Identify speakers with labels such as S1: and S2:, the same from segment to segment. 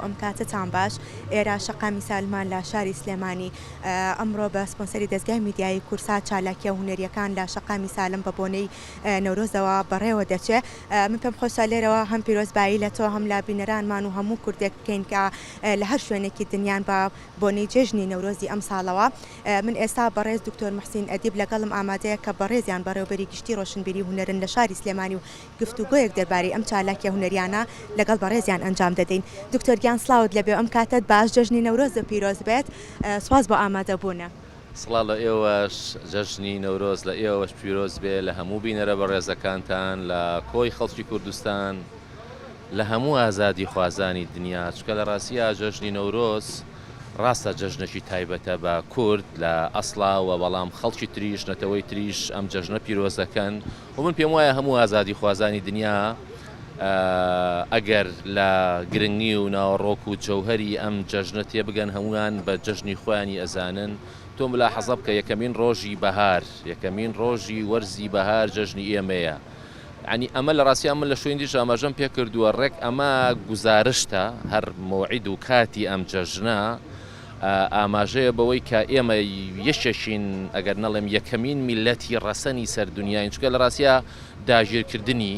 S1: ئەم کاتتان باش ئێرە شەقامی سالمان لە شاری سلێمانی ئەمڕۆ بە سپۆنسەری دەستگای میدیایی کورسا چالاکیە و هونەریەکان لە شەقامی سالم بە بۆنەی نەورۆزەوە بەڕێوە دەچێت. من پێم خۆشە لێرەوە هەم پیرۆزبایی لە تۆ هەم لە بینەرانمان و هەموو کوردێک بکەین کە لە هەر شوێنێکی دنیان بە بۆنەی جێژنی نەورۆزی ئەم ساڵەوە. من ئێستا بەڕێز دکتۆر محسین ئەدیب لەگەڵم ئامادەیە کە بەڕێزیان بەڕێوەبەری گشتی ڕۆشنبیری هونەرن لە شاری سلێمانی و گفتوگۆیەک دەربارەی ئەم چالاکیە هونەریانە لەگەڵ بەڕێزیان ئەنجام دەدەین. دکتۆر گیان سلااوت لەبێ ئەم کاتت باش جەژنی نەورۆز پیرۆز بێت. سواز بۆ ئامادەبوونە.
S2: سڵا لە ئێوەش جەژنی نەورۆز لە ئێوەش پیرۆز بێ لە هەموو بینەرە بەڕێزەکانتان لە کۆی خەڵکی کوردستان لە هەموو ئازادی خوازانی دنیا چکە لە ڕاستیە جەژنی نەورۆز ڕاستە جەژنێکی تایبەتە بە کورد لە ئەسڵاوە بەڵام خەڵکی تریش نەتەوەی تریش ئەم جەژنە پیرۆزەکەن و من پێم وایە هەموو ئازادی خوازانی دنیا ئەگەر لە گرنگی و ناوەڕۆک و جەوهەری ئەم جەژنە تێبگەن هەمویان بە جەژنی خۆیانی ئەزانن. تۆ ملاحەزە بکە یەکەمین ڕۆژی بەهار یەکەمین ڕۆژی وەرزی بەهار جەژنی ئێمەیە. ینی ئەمە لە ڕاستیان من لە شوێنی ئاماژەم پێ کردووە ڕێک ئەمە گوزارشتە هەر مۆعید و کاتی ئەم جەژنە ئاماژەیە بەوەی کە ئێمە یەشەشین ئەگەر نەڵێم یەکەمین میلەتی ڕەسەنی سەر دنیاین چکە لە ڕاستیە داگیرکردنی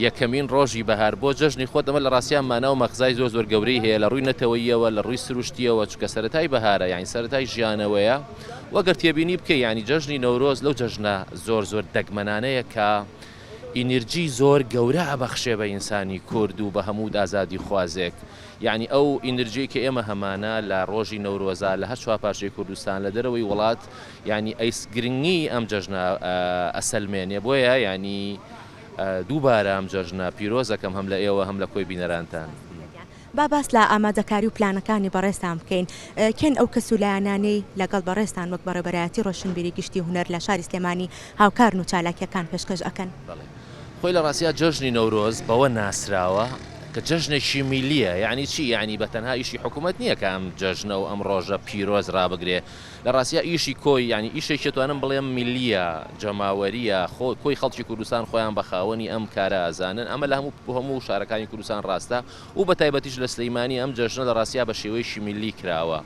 S2: یەکەمین ڕۆژی بەهار بۆ جەژنی خۆت ئەمە لە ڕاستیان مانە و مەخزای زۆر گەورەی هەیە لە ڕووی نەتەوەیەوە لە ڕووی سروشتیەوە چکە سەرەتای بەهارە یانی سەرەتای ژیانەوەیە وەگەر تێبینی بکە ینی جەژنی نەورۆز لەو جەژنە زۆر دەگمەنانەیە کە ئینرجی زۆر گەورە ئەبەخشێ بە ئینسانی کورد و بە هەموو ئازادی خوازێک. یعنی ئەو ئینرجی کە ئێمە هەمانە لە ڕۆژی نەورۆزە لە هەر چوار پاشەی کوردستان لە دەرەوەی وڵات ینی ئەیسگرنگی ئەم جەژنە ئەسەلمێنێ بۆیە ینی دووبارە ئەم جەژنە پیرۆزەکەم هەم لە ئێوە هەم لە کۆی بینەرانتان.
S1: باس لە ئامادەکاری و پلانەکانی بەڕێستان بکەین کێن ئەو کەسولایانانەی لەگەڵ بەڕێستان وەک بەڕێبەرایەتی ڕۆشنبیری گشتی هونەر لە شاری سلێمانی هاوکارن و چالاکیەکان پێشکەش ئەکەن.
S2: خۆی لە ڕاستیە جەژنی نەورۆز بەوە ناسراوە کە جەژنێکی میلیە یعنی چی یعنی بەتەنها ئیشی حکوومەت نییە کە ئەم جەژنە و ئەم ڕۆژە پیرۆز ڕابگرێ لە ڕاستیە ئیشی کۆی ینی ئیشێکی توانم بڵێم میلیە جەماوەریە کۆی خەڵکی کوردستان خۆیان بە خاوەنی ئەم کارە ئەزانن ئەمە لە هەموو شارەکانی کوردستان ڕاستە و بە تایبەتیش لە سلەیمانی ئەم جەژنە لە ڕاستیە بە شێوەیەکی میلی کراوە.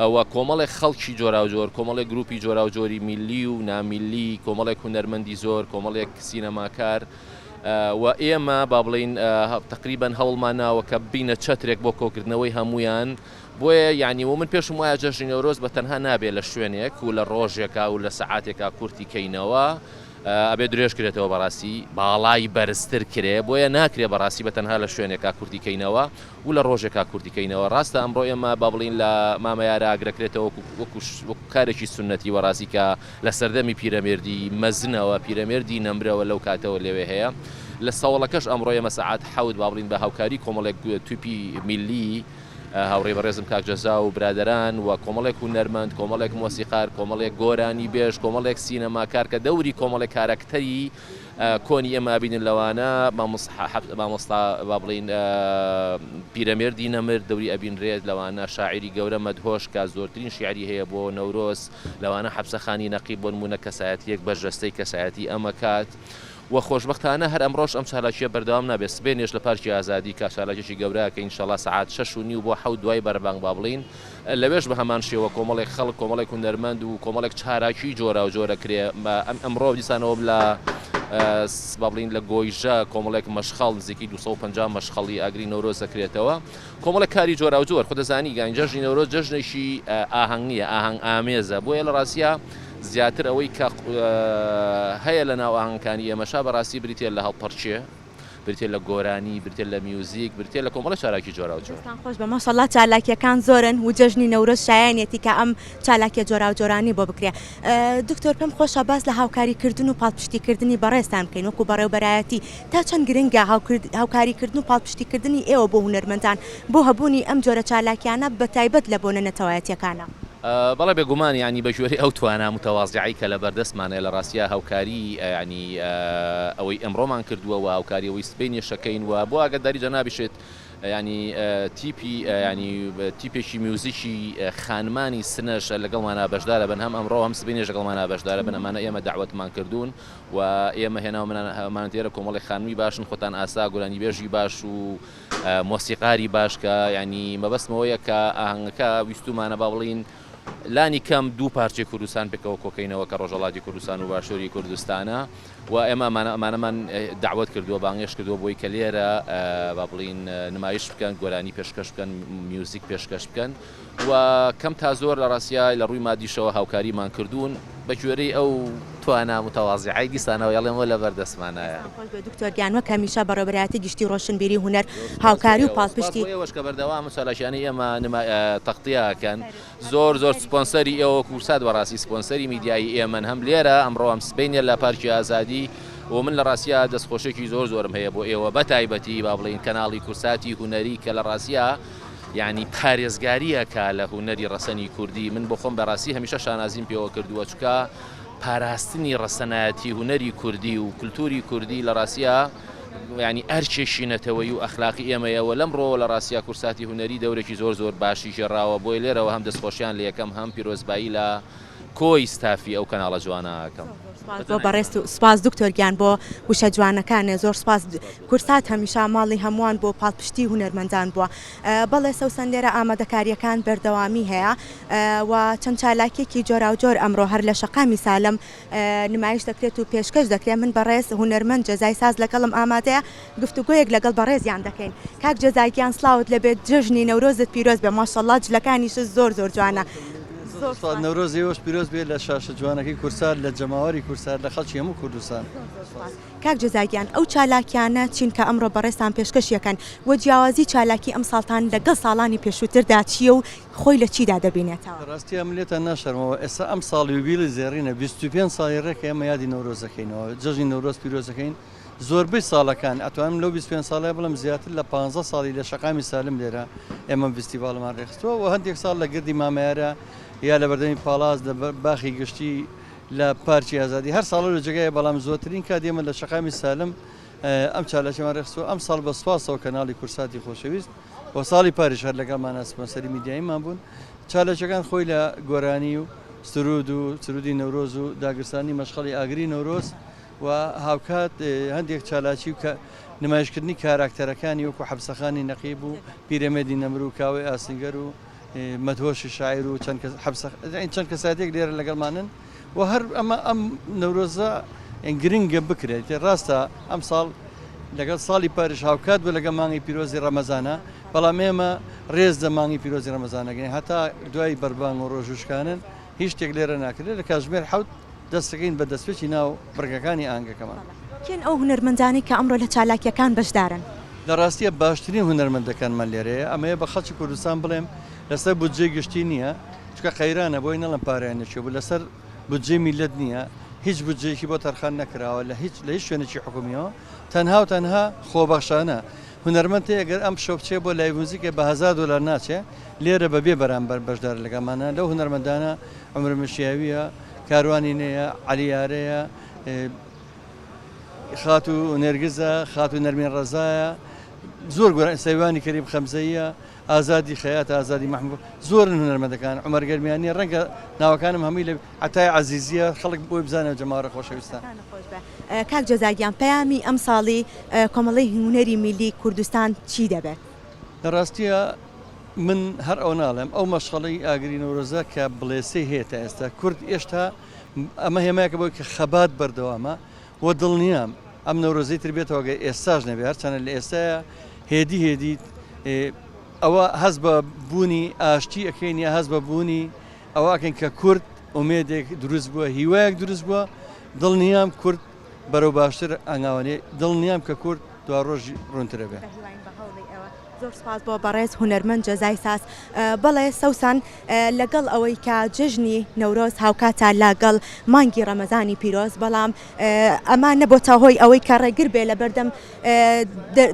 S2: ئەوە کۆمەڵێک خەڵکی جۆرا و جۆر کۆمەڵێک گروپی جۆرا و جۆری میلی و نامیلی کۆمەڵێک هونەرمەندی زۆر کۆمەڵێک سینەماکار و ئێمە با بڵین تقریبان هەوڵمان ناوە کە بینە چەترێک بۆ کۆکردنەوەی هەمویان بۆیە یعنی و من پێشم وایە جەژنی نەورۆز بە تەنها نابێت لە شوێنێک و لە ڕۆژێکا و لە سەعاتێکا کورتی کەینەوە ئەبێ درێژ کرێتەوە بەڕاستی باڵای بەرزتر کرێ بۆیە ناکرێ بەڕاستی بە تەنها لە شوێنێکا کورتی کەینەوە و لە ڕۆژێکا کورتی کەینەوە ڕاستە ئەمڕۆ ئێمە با بڵین لە مامەیارە ئاگرەکرێتەوە وەکو کارێکی سنەتی وەڕاستی کە لە سەردەمی پیرەمێردی مەزنەوە پیرەمێردی نەمرەوە لەو کاتەوە لێوێ هەیە لە ساوڵەکەش ئەمڕۆ ئێمە سەعات حەوت با بڵین بە هاوکاری کۆمەڵێک توپی میلی هاوڕێ بەڕێزم کاک جەزا و برادەران و کۆمەڵێک هونەرمەند کۆمەڵێک مۆسیقار کۆمەڵێک گۆرانی بێژ کۆمەڵێک سینەماکار کە دەوری کۆمەڵێک کارەکتەری کۆنی ئێمە بینن لەوانە مامۆستا با بڵین پیرەمێردی نەمر دەوری ئەبینرێت لەوانە شاعری گەورە مەدهۆش کە زۆرترین شیعری هەیە بۆ نەورۆز لەوانە حەبسەخانی نەقیب بۆ نمونە کەسایەتیەک بەرجەستەی کەسایەتی ئەمە کات و خۆشبەختانە هەر ئەمڕۆژ ئەم چالاکیە بەردەوام نابێت سبێنێش لە پارکی ئازادی کە چالاکیێکی گەورەیە کە ئینشەڵا سەعات 6:30 بۆ 7 دوای بەرەبانگ با بڵین لەوێش بە هەمان شێوە کۆمەڵێک خەڵک کۆمەڵێک هونەرمەند و کۆمەڵێک چالاکی جۆرا و جۆرە کرێ ئەمڕۆ دیسانەوە لە با بڵین لە گۆیژە کۆمەڵێک مەشخەڵ نزیکی 250 مەشخەڵی ئاگری نەورۆز دەکرێتەوە کۆمەڵێک کاری جۆرا و جۆر خۆدەزانی گەنج جەژنی نەورۆز جەژنێکی ئاهەنگ نییە ئاهەنگ ئامێزە بۆیە لە ڕاستیە زیاتر ئەوەی کە هەیە لە ناو ئاهەنگەکانی ئێمەشا بەڕاستی بریتێ لە هەڵپەرچێ بریتێ لە گۆرانی بریتێ لە میوزیک بریتێ لە کۆمەڵە چالاکی جۆرا و جۆر.
S1: خۆش بە ماشەڵڵا چالاکیەکان زۆرن و جەژنی نەورۆز شایەنێتی کە ئەم چالاکیە جۆرا و جۆرانی بۆ بکرێ. دکتۆر پێم خۆشە باس لە هاوکاریکردن و پاڵپشتیکردنی بەڕێستان بکەین وەکو بەڕێوەبەرایەتی تا چەند گرنگە هاوکاریکردن و پاڵپشتیکردنی ئێوە بۆ هونەرمەندان بۆ هەبوونی ئەم جۆرە چالاکیانە بە تایبەت لە بۆنە نەتەوایەتیەکانە.
S2: بەڵێ بێگومان ینی بە ژێری ئەو توانە متەوازیعی کە لە بەردەستمانە لە ڕاستیە هاوکاری ینی ئەوەی ئەمڕۆمان کردووە و هاوکاری ئەوەی سبەی نێشەکەین و بۆ ئاگاداری جەنابیشێت ینی تیپی ینی تیپێکی میوزیکی خانمانی سنەش لەگەڵمانە بەشدارە بن هەم ئەمڕۆ هەم سبینێش لەگەڵمانە بەشدارە بن ئەمانە ئێمە داوەتمان کردوون و ئێمە هێناومانە تێرە کۆمەڵی خانمی باشن خۆتان ئاسا گۆرانی بێژی باش و مۆسیقاری باش کە ینی مەبەستمەوەیە کە ئاهەنگەکە ویستومانە با بڵین لانی کەم دوو پارچەی کوردستان پێکەوە کۆکەینەوە کە ڕۆژهەڵاتی کوردستان و باشووری کوردستانە و ئێمە ئەمانەمان داوت کردووە بانگێش کردووە بۆی کە لێرە با بڵین نمایش بکەن گۆرانی پێشکەش بکەن میوزیک پێشکەش بکەن و کەم تا زۆر لە ڕاستیای لە ڕووی مادیشەوە هاوکاریمان کردوون بە گوێرەی ئەو توانە متەواضعی دیسانەوە یاڵێمەوە لە بەردەستمانایە
S1: دکتۆر گیانوە کەمیشە بەڕێوەبەرایەتی گشتی ڕۆشنبیری هونەر هاوکاری و پاڵپشتی
S2: ئێوەش کە بەردەوام چالاشیانی ئێمە تەختیاکەن زۆر سپۆنسەری ئێوە کورسات بەڕاستی سپۆنسەری میدیایی ئێمە هەم لێرە ئەمڕۆ ئەم سبینە لە پارکی ئازادی و من لە ڕاستیا دەستخۆشێکی زۆرم هەیە بۆ ئێوە بە تایبەتی با بڵین کەناڵی کورساتی هونەری کە لە ڕاستیا ینی پارێزگاریەکە لە هونەری ڕەسەنی کوردی من بۆ خۆم بەڕاستی هەمیشە شانازیم پێوە کردووە چکە پاراستنی ڕەسەنایەتی هونەری کوردی و کولتوری کوردی لە ڕاستیا ینی ئەرچێشینەتەوەی و ئەخلاقی ئێمەیەوە لەمڕۆ لە ڕاستیا کورساتی هونەری دەورێکی زۆر باشی ژێڕاوە بۆی لێرەوە هەم دەستخۆشیان لە یەکەم هەم پیرۆزبایی لە کۆی ستافی ئەو کەناڵە جوانەکەم.
S1: بۆ بەڕێست و سپاس دکتۆرگیان بۆ وشە جوانەکانێ زۆر سپاس کورسات هەمیشە ماڵی هەمووان بۆ پاڵپشتی هونەرمەندان بووە بەڵێ سەوسەن لێرە ئامادەکاریەکان بەردەوامی هەیە و چەند چالاکێکی جۆرا و جۆر ئەمڕۆ هەر لە شەقامی سالم نمایش دەکرێت و پێشکەش دەکرێت من بەڕێز هونەرمەند جەزای ساز لەگەڵم ئامادەیە گفتوگۆیەک لەگەڵ بەڕێزیان دەکەین کاک جەزاییان سلااوت لەبێت جژنی نەورۆزت پیرۆز بێ ماشەڵڵا جلەکانیش زۆر جوانە.
S3: نەورۆزیەوەش پیرۆز بێت لە شاشە جوانەکەی کورسات لە جەماوەری کورسات لە خەڵکی هەموو کوردستان.
S1: کاک جەزاییان ئەو چالاکیانە چین کە ئەمڕۆ بەڕێستان پێشکەشیەکەن وە جیاوازی چالاکی ئەم ساڵتان لەگەڵ ساڵانی پێشووتردا چییە و خۆی لە چیدا دەبینێتەوە؟
S3: ڕاستی ئەملێتە ناشەرمەوە ئێستا ئەم ساڵی وبیلی زێڕینە 25 ساڵی ڕێک ئێمە یادی نەورۆزەکەینەوە جژنی نەورۆز پیرۆزەکەین زۆربەی ساڵەکان ئەتوانم لەو 25 ساڵی بڵم زیاتر لە 15 ساڵی لە شەقامی سالم لێرە ئێمە فستیڤالمان ڕێخستەوە و هەندێک ساڵ لە گردی مامەیارە یا لە بەردەمی پاڵاز لە باخی گشتی لە پارکی ئازادی هەر ساڵ لە جگایە بەڵام زۆترین کات ئێمە لە شەقامی سالم ئەم چالاکیمان ڕێخستەوە ئەم ساڵ بە سوپاسەوە کەناڵی کورساتی خۆشەویست و ساڵی پاریش هەر لەگەڵمانە سپۆنسەری میدیاییمان بوون چالەکەکان خۆی لە گۆرانی و سرود و سرودی نەورۆز و داگرستانی مەشغەڵی ئاگری نەورۆز و هاوکات هەندێک چالاکی و نمایشکردنی کاراکتەرەکانی وەکو حەبسەخانی نەقیب و پیرەمێدی نەمر و کاوەی ئاسنگەر و مەدهۆشی شاعیر و چەند کەساتێک لێرە لەگەڵمانن و هەر ئەمە ئەم نەورۆزە گرنگە بکرێت ڕاستە ئەم ساڵ لەگەڵ ساڵی پاریش هاوکات بوو لەگە مانگی پیرۆزی ڕەمەزانە بەڵام ئێمە ڕێز دە مانگی پیرۆزی ڕەمەزانەکەین هەتا دوای بەربان و ڕۆژوشکانن هیچ شتێک لێرە ناکرێت لە کاتژمێر حەوت دەستەکەین بە دەستپێکی ناو بڕگەکانی ئاهەنگەکەمان.
S1: کێن ئەو هونەرمەندانی کە ئەمڕۆ لە چالاکیەکان بەشدارن؟
S3: لە ڕاستیە باشترین هونەرمەندەکانمان لێرەیە ئەمەیە بە خەڵکی کوردستان بڵێم لەسەر بودجێ گشتی نییە چکە خەیرانە بۆی نەڵم پارەیان نەچێ بوو لەسەر بودجێ میلەت نییە هیچ بودجێکی بۆ تەرخان نەکراوە لە هیچ شوێنێکی حکومیەوە تەنها و تەنها خۆبەخشانە هونەرمەندی ئەگەر ئەم شەو بچێ بۆ لای موزیکێ بە $1000 ناچێ لێرە بەبێ بەرامبەر بەشدار لەگەڵمانە لەو هونەرمەندانە عومر مشیاویە کاروانی نەیە عەلیارەیە خاتو نێرگزە خاتو نەرمین ڕەزایە زۆر سەیوانی کەریم خەمزەیە ئازادی خەیات ئازادی مەحموود زۆرن هونەرمەندەکان عومەر گەرمیانی ڕەنگە ناوەکانم هەمووی لە عەتای عەزیزیە خەڵک بۆی بزانە جەماوەرە خۆشەویستان.
S1: کاک جەزاییان پەیامی ئەم ساڵی کۆمەڵی هونەری میلی کوردستان چی دەبێت؟
S3: لە ڕاستیە من هەر ئەو ناڵێم ئەو مەشغەڵەی ئاگری نەورۆزە کە بڵێسەی هەیە تا ئێستا کورد ئێشتا ئەمە هێمایەکە بۆی کە خەبات بەردەوامە و دڵنیام ئەم نەورۆزەی تر بێتەوە ئێستاش نەبێ هەرچەنە لە ئێستاە هێدی ئەوە هەز بە بوونی ئاشتی ئەەکەین یا هەز بە بوونی ئەوەکەن کە کورد ئومێدێک دروست بووە هیوایەک دروست بووە دڵنیام کورد بەرەو باشتر ئەنگاوانێ دڵنیام کە کورد دوا ڕۆژی ڕوونترە بێ.
S1: زۆر سپاس بۆ بەڕێز هونەرمەند جەزای ساس بەڵێ سەوسان لەگەڵ ئەوەی کە جژنی نەورۆز هاوکاتە لەگەڵ مانگی ڕەمەزانی پیرۆز بەڵام ئەمان نەبۆتە هۆی ئەوەی کە ڕێگر بێ لە بەردەم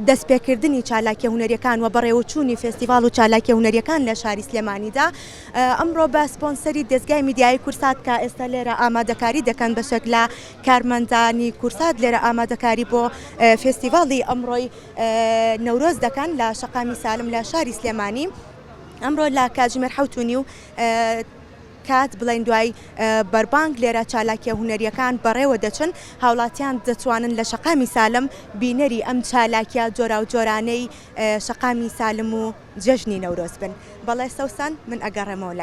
S1: دەستپێکردنی چالاکیە هونەریەکان و بەڕێوەچوونی فێستیڤاڵ و چالاکیە هونەریەکان لە شاری سلێمانیدا ئەمڕۆ بە سپۆنسەری دەستگای میدیایی کورسات کە ئێستا لێرە ئامادەکاری دەکەن بە شەکلە کارمەندانی کورسات لێرە ئامادەکاری بۆ فێستیڤاڵی ئەمڕۆی نەورۆز دەکەن لە شەقامی سالم لە شاری سلێمانی ئەمڕۆ لە کاتژمێر 7:30 کات بڵین دوای بەربانگ لێرە چالاکیە هونەریەکان بەڕێوە دەچن هاوڵاتیان دەتوانن لە شەقامی سالم بینەری ئەم چالاکیە جۆرا و جۆرانەی شەقامی سالم و جەژنی نەورۆز بن. بەڵێ سەوسان من ئەگەڕێمەوە لای